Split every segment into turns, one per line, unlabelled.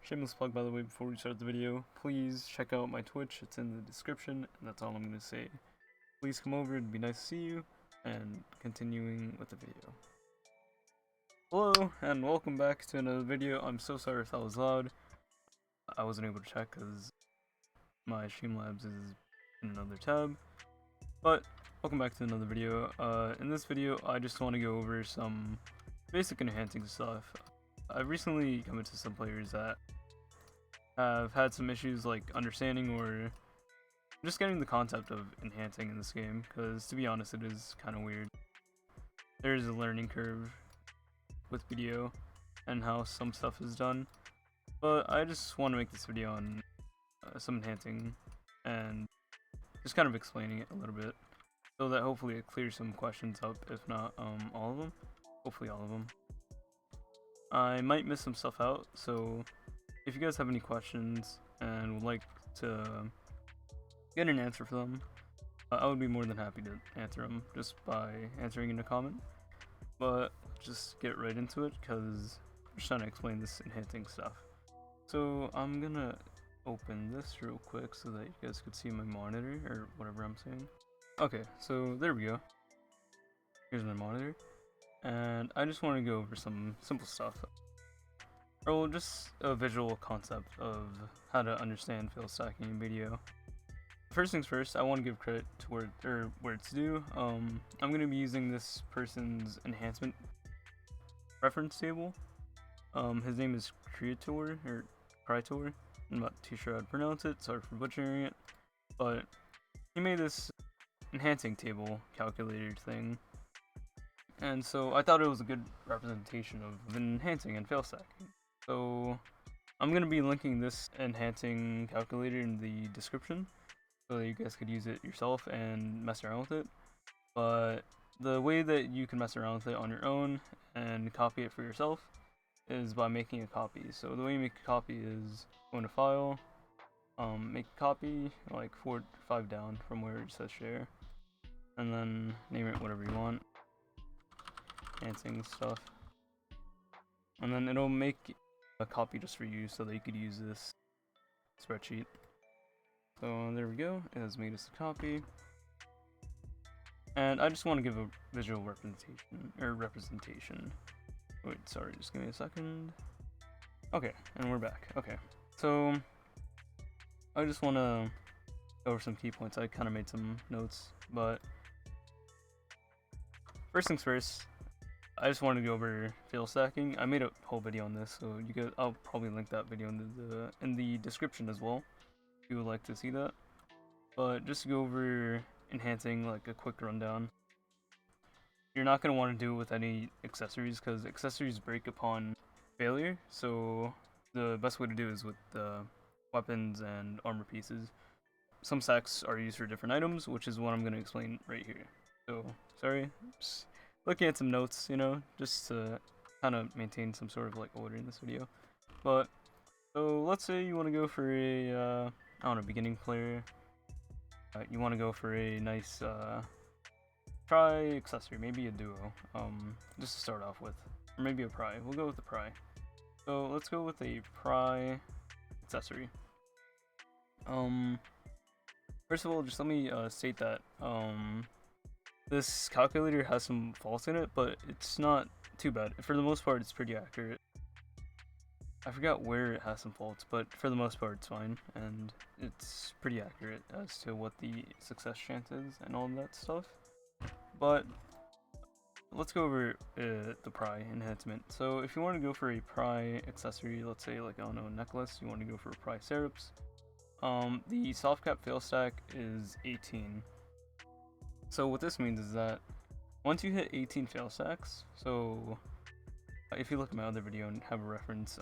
Shameless plug, by the way, before we start the video, please check out my Twitch, it's in the description, and that's all I'm going to say. Please come over, it'd be nice to see you, and continuing with the video. Hello, and welcome back to another video. I'm so sorry if that was loud. I wasn't able to check because my Streamlabs is in another tab. But, welcome back to another video. In this video, I just want to go over some basic enhancing stuff. I've recently come into some players that have had some issues like understanding or just getting the concept of enhancing in this game, because to be honest, it is kind of weird. There is a learning curve with video and how some stuff is done, but I just want to make this video on some enhancing and just kind of explaining it a little bit so that hopefully it clears some questions up, if not all of them, hopefully all of them. I might miss some stuff out, so if you guys have any questions and would like to get an answer for them, I would be more than happy to answer them just by answering in a comment. But just get right into it, because I'm just trying to explain this enhancing stuff. So I'm gonna open this real quick so that you guys could see my monitor, or whatever I'm saying. Okay, so there we go. Here's my monitor. And I just want to go over some simple stuff. Or just a visual concept of how to understand Failstacking in video. First things first, I want to give credit to where it's due. I'm going to be using this person's enhancement reference table. His name is Creator, or Creator. I'm not too sure how to pronounce it, sorry for butchering it. But he made this enhancing table calculator thing. And so I thought it was a good representation of enhancing and failstacking. So I'm going to be linking this enhancing calculator in the description so that you guys could use it yourself and mess around with it. But the way that you can mess around with it on your own and copy it for yourself is by making a copy. So the way you make a copy is go into File, make a copy, like 4 or 5 down from where it says share, and then name it whatever you want. Enhancing stuff, and then it'll make a copy just for you so that you could use this spreadsheet. So there we go, it has made us a copy, and I just want to give a visual representation. Wait, sorry, just give me a second. Okay, and we're back. Okay, so I just want to go over some key points. I kind of made some notes, but first things first, I just wanted to go over failstacking. I made a whole video on this, so you guys, I'll probably link that video in the description as well, if you would like to see that. But just to go over enhancing, like a quick rundown. You're not going to want to do it with any accessories, because accessories break upon failure, so the best way to do is with weapons and armor pieces. Some stacks are used for different items, which is what I'm going to explain right here. So, sorry, just looking at some notes, you know, just to kind of maintain some sort of like order in this video. But so let's say you want to go for a I don't know, beginning player. You want to go for a nice pry accessory, maybe a duo, just to start off with, or maybe a pry. We'll go with the pry. So let's go with a pry accessory. First of all, just let me state that this calculator has some faults in it, but it's not too bad. For the most part, it's pretty accurate. I forgot where it has some faults, but for the most part, it's fine, and it's pretty accurate as to what the success chance is and all of that stuff. But let's go over the pry enhancement. So if you want to go for a pry accessory, let's say like, I don't know, a necklace, you want to go for pry syrups. The soft cap fail stack is 18. So what this means is that once you hit 18 fail stacks, so if you look at my other video and have a reference,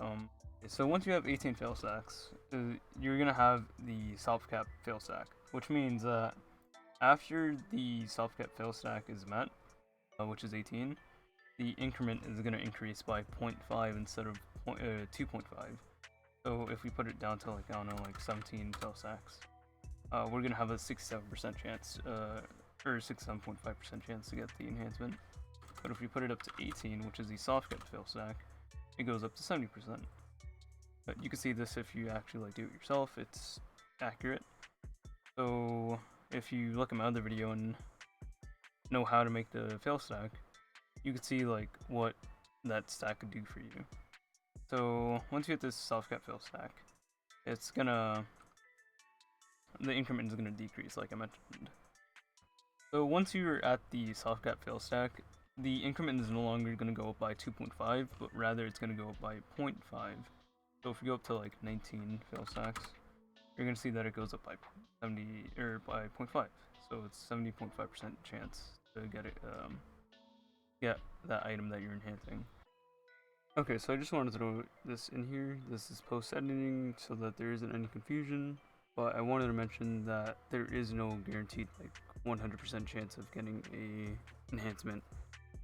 so once you have 18 fail stacks, you're gonna have the soft cap fail stack, which means that after the soft cap fail stack is met, which is 18, the increment is gonna increase by 0.5 instead of 2.5. So if we put it down to like, I don't know, like 17 fail stacks, we're gonna have a 67% chance, or 67.5% chance to get the enhancement. But if we put it up to 18, which is the soft cap fail stack, it goes up to 70%. But you can see this if you actually like do it yourself. It's accurate. So if you look at my other video and know how to make the fail stack, you can see like what that stack could do for you. So once you hit this soft cap fail stack, it's gonna, the increment is gonna decrease like I mentioned. So once you're at the soft cap fail stack, the increment is no longer gonna go up by 2.5, but rather it's gonna go up by 0.5. So if you go up to like 19 fail stacks, you're gonna see that it goes up by 70 or by 0.5. So it's 70.5% chance to get it, get that item that you're enhancing. Okay, so I just wanted to throw this in here. This is post editing so that there isn't any confusion. But I wanted to mention that there is no guaranteed like 100% chance of getting a enhancement.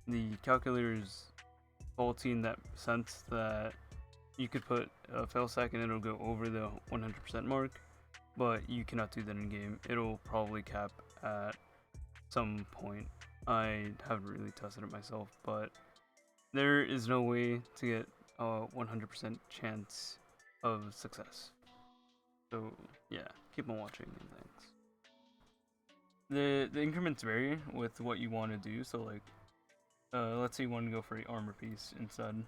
The calculator is faulty in that sense that you could put a failstack and it'll go over the 100% mark, but you cannot do that in game. It'll probably cap at some point. I haven't really tested it myself, but there is no way to get a 100% chance of success. So yeah, keep on watching and thanks. The increments vary with what you want to do. So like, let's say you want to go for a armor piece instead.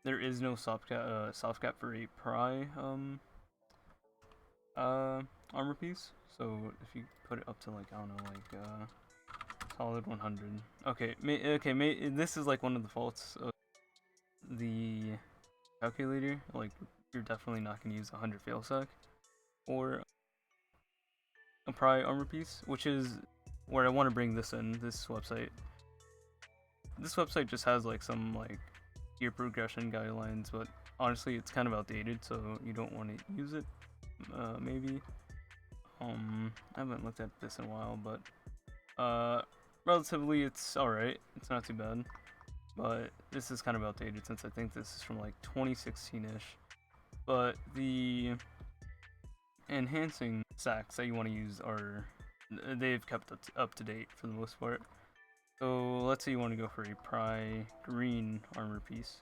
There is no soft cap for a pry armor piece. So if you put it up to like, I don't know, like solid 100. Okay, this is like one of the faults of the calculator. Like, you're definitely not going to use 100 failstack or a pry armor piece, which is where I want to bring this in. This website just has like some like gear progression guidelines, but honestly it's kind of outdated, so you don't want to use it. Maybe I haven't looked at this in a while, but relatively it's alright. It's not too bad, but this is kind of outdated since I think this is from like 2016ish. But the enhancing stacks that you want to use are, they've kept up to date for the most part. So let's say you want to go for a pry green armor piece.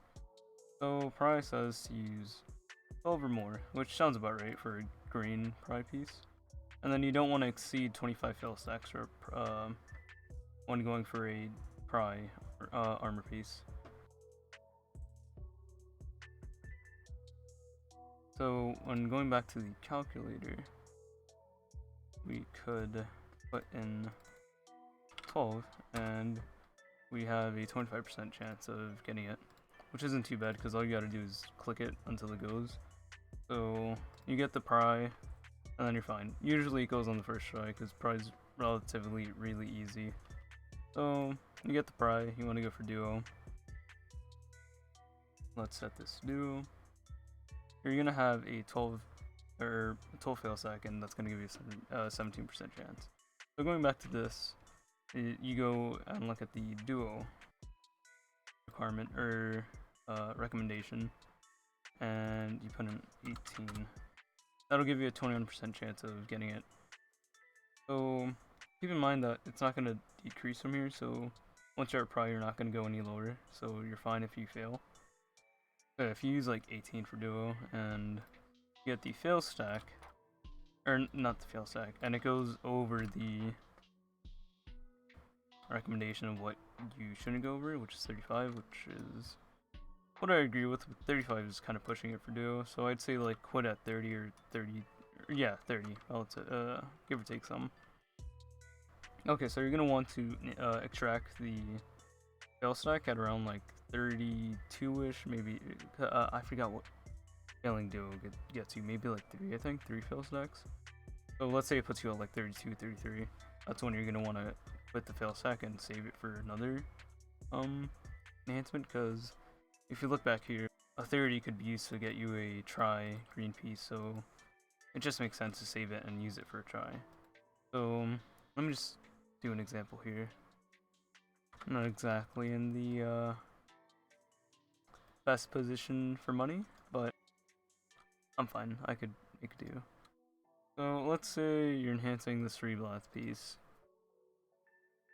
So pry says to use 12 or more, which sounds about right for a green pry piece. And then you don't want to exceed 25 fail stacks for when going for a pry armor piece. So when going back to the calculator, we could put in 12 and we have a 25% chance of getting it, which isn't too bad because all you gotta do is click it until it goes. So you get the pry and then you're fine. Usually it goes on the first try because pry is relatively really easy. So you get the pry, you want to go for duo. Let's set this to duo. You're gonna have a 12 failstack, and that's gonna give you a 17% chance. So going back to this, you go and look at the duo requirement or recommendation, and you put in 18. That'll give you a 21% chance of getting it. So keep in mind that it's not gonna decrease from here. So once you're at pry, you're not gonna go any lower. So you're fine if you fail. But if you use like 18 for duo and you get the fail stack, or not the fail stack, and it goes over the recommendation of what you shouldn't go over, which is 35, which is what I agree with. 35 is kind of pushing it for duo, so I'd say like quit at 30 or 30, or yeah, 30. Give or take some. Okay, so you're gonna want to extract the fail stack at around like 32ish, maybe. I forgot what failing duo gets you. Maybe like 3, I think. 3 fail stacks. So let's say it puts you at like 32, 33. That's when you're gonna want to put the fail stack and save it for another enhancement. Because if you look back here, a 30 could be used to get you a try green piece. So it just makes sense to save it and use it for a try. So let me just do an example here. I'm not exactly in the best position for money, but I'm fine. I could make a do. So let's say you're enhancing this reblath piece.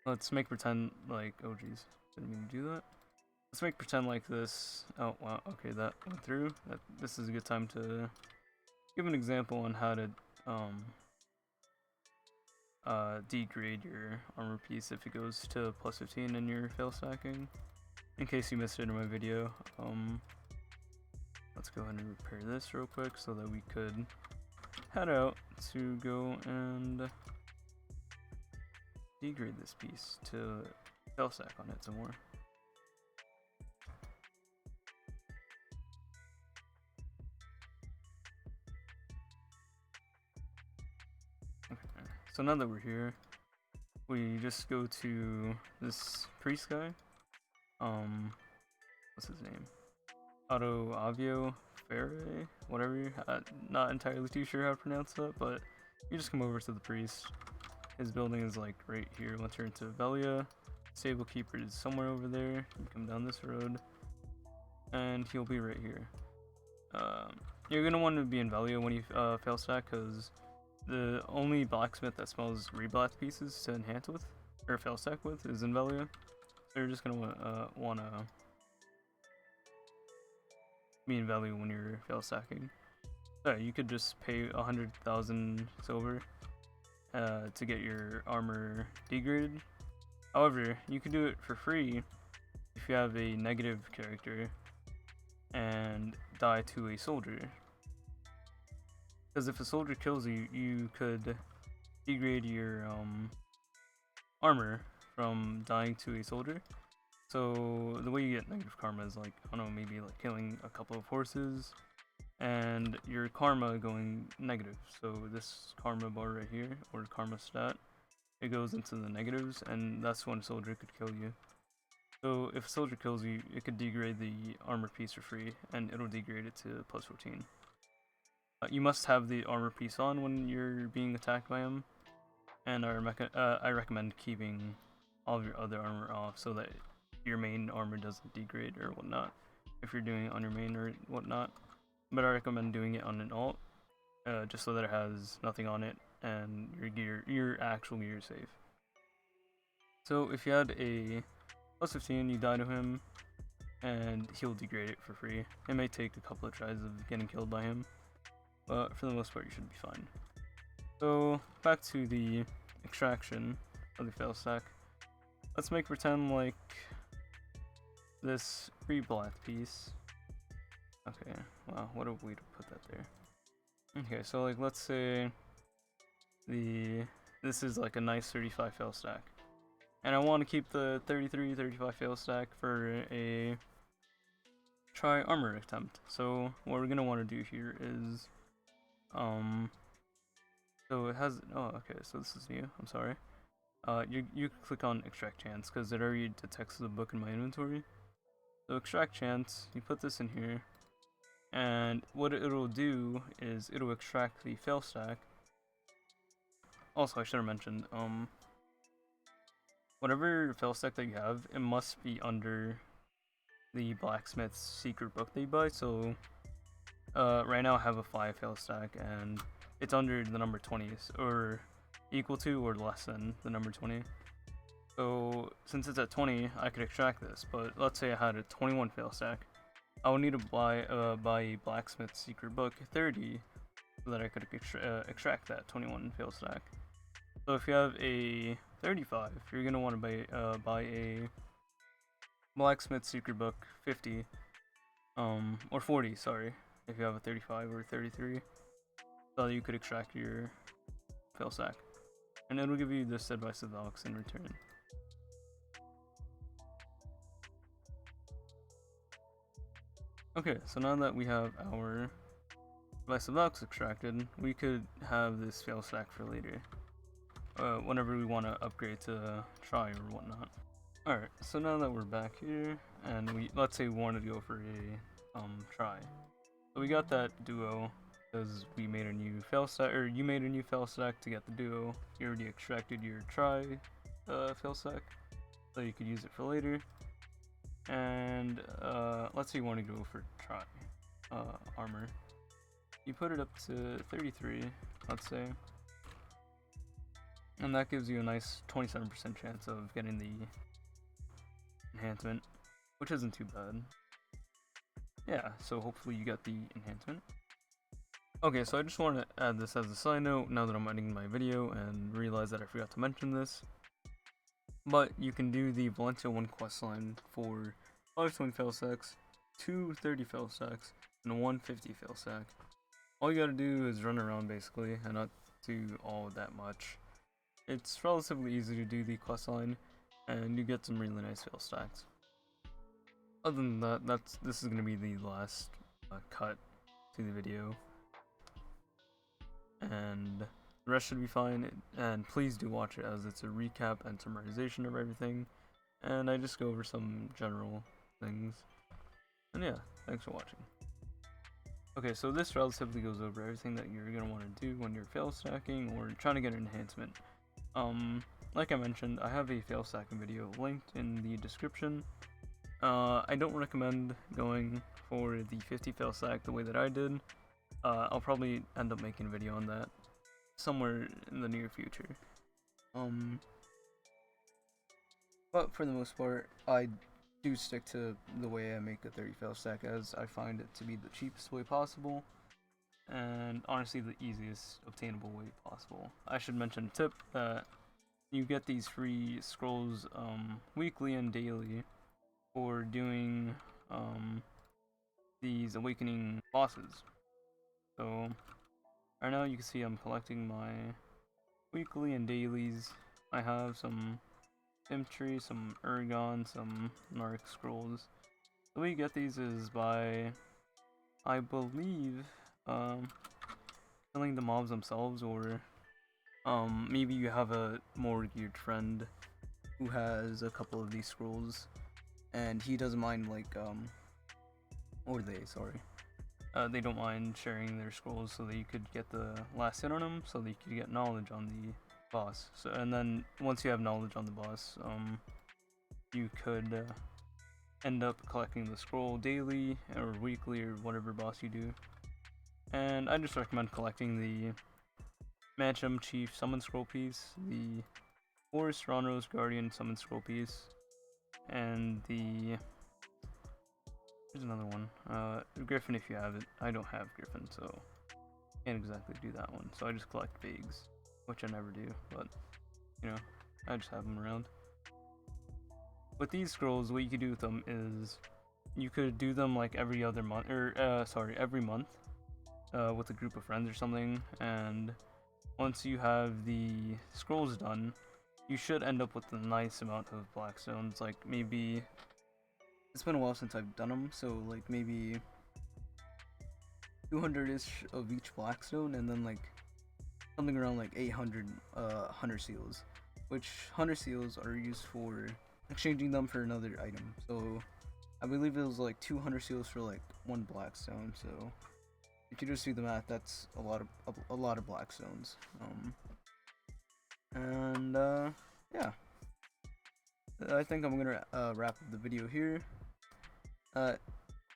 Let's make pretend like, oh geez, didn't mean to do that. let's make pretend like this. Oh wow, okay, that went through. This is a good time to give an example on how to degrade your armor piece if it goes to plus 15 in your fail stacking. In case you missed it in my video, let's go ahead and repair this real quick so that we could head out to go and degrade this piece to fail stack on it some more. Okay, so now that we're here, we just go to this priest guy. What's his name? Avio Ferre, whatever. Not entirely too sure how to pronounce that, but you just come over to the priest. His building is like right here. Once you're into Velia, stable keeper is somewhere over there. You come down this road, and he'll be right here. You're gonna want to be in Velia when you fail stack, because the only blacksmith that smells reblack pieces to enhance with or fail stack with is in Velia. So you're just gonna wanna be in value when you're fail stacking. So you could just pay 100,000 silver to get your armor degraded. However, you can do it for free if you have a negative character and die to a soldier. Because if a soldier kills you, you could degrade your armor from dying to a soldier. So the way you get negative karma is like, I don't know, maybe like killing a couple of horses and your karma going negative. So this karma bar right here, or karma stat, it goes into the negatives, and that's when a soldier could kill you. So if a soldier kills you, it could degrade the armor piece for free, and it'll degrade it to plus 14. You must have the armor piece on when you're being attacked by him, and I recommend keeping all of your other armor off so that your main armor doesn't degrade or whatnot if you're doing it on your main or whatnot. But I recommend doing it on an alt, just so that it has nothing on it and your actual gear is safe. So if you had a plus 15, you die to him, and he'll degrade it for free. It may take a couple of tries of getting killed by him, but for the most part you should be fine. So back to the extraction of the fail stack. Let's make pretend like this reblack piece. Okay, wow, what a way to put that there. Okay, so like let's say this is like a nice 35 fail stack, and I want to keep the 35 fail stack for a try armor attempt. So what we're gonna want to do here is so it has, oh okay, so this is new, I'm sorry. You click on extract chance because it already detects the book in my inventory. So extract chance, you put this in here, and what it'll do is it'll extract the fail stack. Also, I should have mentioned, whatever fail stack that you have, it must be under the blacksmith's secret book that you buy. So right now I have a 5 fail stack, and it's under the number 20s, or equal to or less than the number 20. So since it's at 20, I could extract this, but let's say I had a 21 fail stack. I would need to buy a blacksmith's secret book 30 so that I could extract that 21 fail stack. So if you have a 35, you're gonna want to buy a blacksmith's secret book 50, or 40, sorry, if you have a 35 or 33, so that you could extract your fail stack, and it'll give you this advice of Alex in return. Okay, so now that we have our advice of Alex extracted, we could have this fail stack for later, whenever we want to upgrade to try or whatnot. Alright, so now that we're back here, and let's say we wanted to go for a try. So we got that duo because we made a new fail stack, or you made a new fail stack to get the duo. You already extracted your try fail stack, so you could use it for later. And let's say you want to go for try armor. You put it up to 33, let's say, and that gives you a nice 27% chance of getting the enhancement. which isn't too bad. Yeah, so hopefully you got the enhancement. Okay, so I just want to add this as a side note now that I'm editing my video and realize that I forgot to mention this. But you can do the Valencia 1 questline for 520 failstacks, 230 failstacks, and 150 failstack. All you gotta do is run around basically and not do all that much. It's relatively easy to do the questline and you get some really nice failstacks. Other than that, this is gonna be the last cut to the video. And the rest should be fine, and please do watch it as it's a recap and summarization of everything, and I just go over some general things. And yeah, thanks for watching. Okay, so this relatively goes over everything that you're going to want to do when you're fail stacking or trying to get an enhancement. Like I mentioned, I have a fail stacking video linked in the description. I don't recommend going for the 50 fail stack the way that I did. I'll probably end up making a video on that somewhere in the near future. But for the most part, I do stick to the way I make a 30 fail stack, as I find it to be the cheapest way possible and honestly the easiest obtainable way possible. I should mention a tip that you get these free scrolls weekly and daily for doing these awakening bosses. So right now you can see I'm collecting my weekly and dailies. I have some Infantry, some Ergon, some Narc scrolls. The way you get these is by, I believe, killing the mobs themselves, or maybe you have a more geared friend who has a couple of these scrolls and he doesn't mind, like, they don't mind sharing their scrolls so that you could get the last hit on them, so that you could get knowledge on the boss. So, and then once you have knowledge on the boss, you could end up collecting the scroll daily or weekly or whatever boss you do. And I just recommend collecting the Matcham Chief Summon Scroll piece, the Forest Ronro's Guardian Summon Scroll piece, and the... here's another one. Griffin if you have it. I don't have Griffin, so can't exactly do that one. So I just collect Bigs, which I never do, but you know, I just have them around. With these scrolls, what you could do with them is you could do them like every other month, or every month, with a group of friends or something. And once you have the scrolls done, you should end up with a nice amount of black stones. Like maybe, it's been a while since I've done them, so like maybe 200-ish of each blackstone, and then like something around like 800 hunter seals, which hunter seals are used for exchanging them for another item. So I believe it was like 200 seals for like one blackstone. So if you just do the math, that's a lot of blackstones. Yeah, I think I'm gonna wrap up the video here.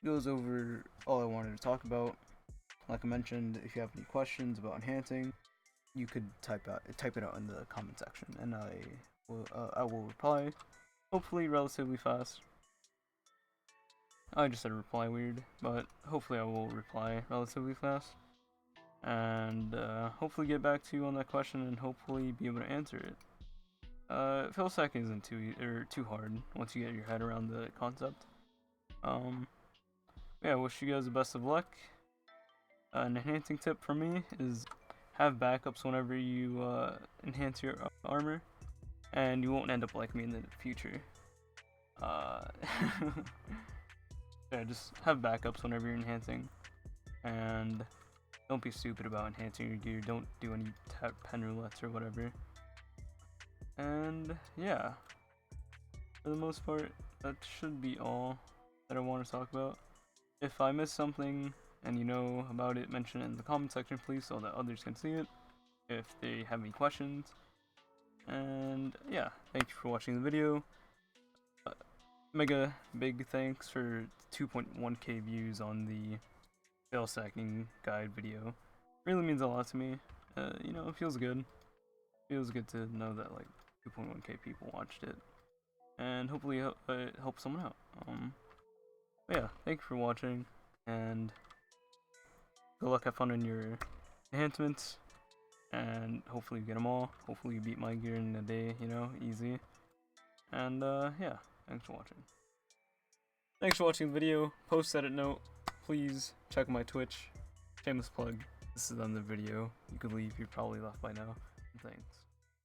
Goes over all I wanted to talk about. Like I mentioned, if you have any questions about enhancing, you could type it out in the comment section, and I will reply, hopefully relatively fast. I just said reply weird, but hopefully I will reply relatively fast, and hopefully get back to you on that question, and hopefully be able to answer it. Failstack isn't too hard once you get your head around the concept. Yeah, wish you guys the best of luck. An enhancing tip from me is have backups whenever you enhance your armor, and you won't end up like me in the future. Yeah, just have backups whenever you're enhancing, and don't be stupid about enhancing your gear. Don't do any pen roulettes or whatever. And yeah, for the most part, that should be all that I want to talk about. If I missed something and you know about it, mention it in the comment section, please, so that others can see it if they have any questions. And yeah, thank you for watching the video. Mega big thanks for 2.1k views on the fail stacking guide video. Really means a lot to me. You know, it feels good. Feels good to know that like 2.1k people watched it. and hopefully it helps someone out. But yeah, thank you for watching, and good luck, have fun in your enhancements, and hopefully you get them all. Hopefully you beat my gear in a day, you know, easy. And yeah, thanks for watching. Thanks for watching the video. Post edit note, please check my Twitch. Shameless plug. This is on the video. You could leave, you're probably left by now. Thanks.